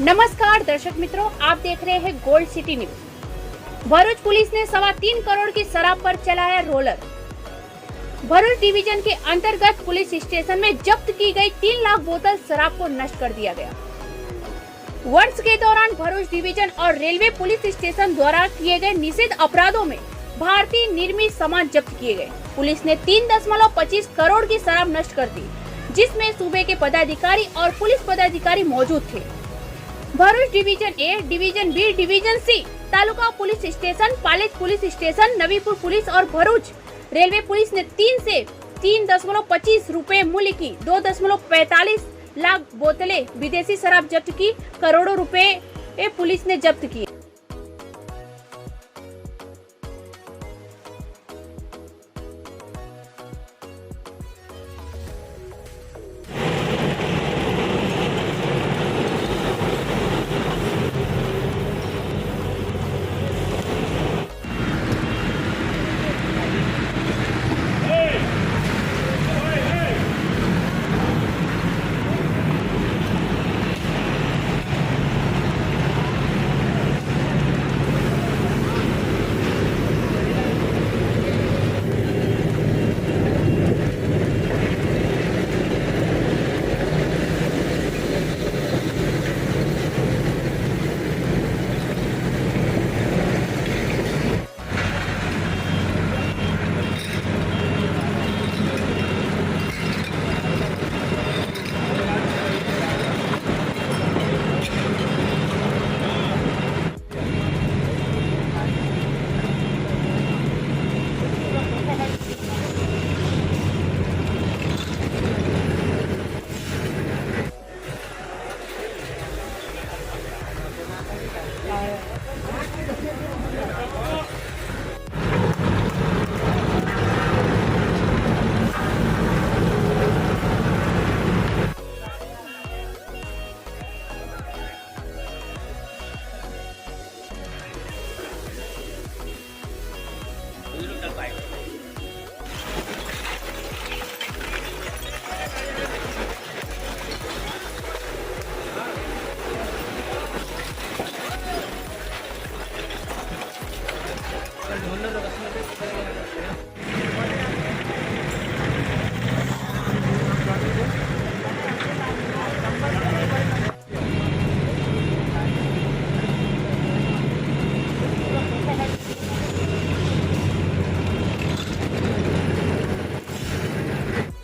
नमस्कार दर्शक मित्रों, आप देख रहे हैं gold city news. Bharuch police ने 3.25 करोड़ की शराब पर चलाया रोलर। भरूच डिवीजन के अंतर्गत पुलिस स्टेशन में जब्त की गई 3 लाख बोतल शराब को नष्ट कर दिया गया। वर्ष के दौरान भरूच डिवीजन और रेलवे पुलिस स्टेशन द्वारा किए गए निषेध अपराधों में भारतीय निर्मित सामान जब्त किए गए। पुलिस ने 3.25 करोड़ की शराब नष्ट कर दी, जिसमें सूबे के पदाधिकारी और पुलिस पदाधिकारी मौजूद थे। Bharuch division A, division B, division C, taluka police station, Palej police station, Navipur police और भरूच रेलवे पुलिस ने 3.25 रुपए मूल्य की 2.45 लाख बोतलें विदेशी शराब जब्त की। करोड़ों रुपए पुलिस ने जब्त किए।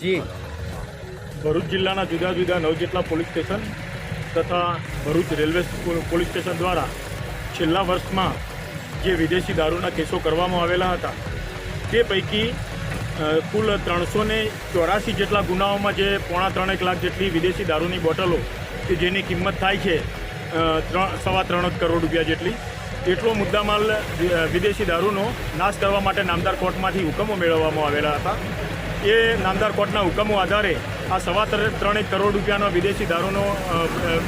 जी ભરૂચ જિલ્લાના જુદા જુદા 9 જેટલા પોલીસ સ્ટેશન તથા ભરૂચ રેલવે પોલીસ સ્ટેશન દ્વારા છેલ્લા વર્ષમાં જે વિદેશી દારૂના કેસો કરવામાં આવેલા હતા તે પૈકી કુલ 384 જેટલા ગુનાઓમાં જે 3.25 લાખ જેટલી વિદેશી દારૂની બોટલો કે જેની કિંમત થાય છે 3.25 કરોડ રૂપિયા જેટલી, એટલો મુદ્દામાલ વિદેશી દારૂનો નાશ કરવા માટે નામદાર કોર્ટમાંથી હુકમો મેળવવામાં આવેલા હતા। એ નામદાર કોર્ટના હુકમો આધારે આ 3.25 કરોડ રૂપિયાનો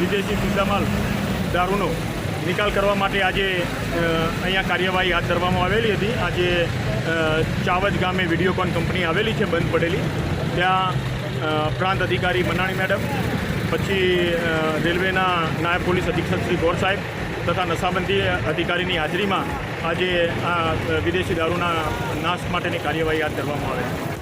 વિદેશી મુદ્દામાલ દારૂનો નિકાલ કરવા માટે આજે અહીંયા કાર્યવાહી હાથ ધરવામાં આવેલી હતી। આજે ચાવજ ગામે વિડીયોકોન કંપની આવેલી છે બંધ પડેલી, ત્યાં પ્રાંત અધિકારી મનાણી મેડમ, પછી રેલવેના નાયબ પોલીસ અધિક્ષક શ્રી ગોર સાહેબ તથા નશાબંધી અધિકારીની હાજરીમાં આજે આ વિદેશી દારૂના નાશ માટેની કાર્યવાહી હાથ ધરવામાં આવે છે।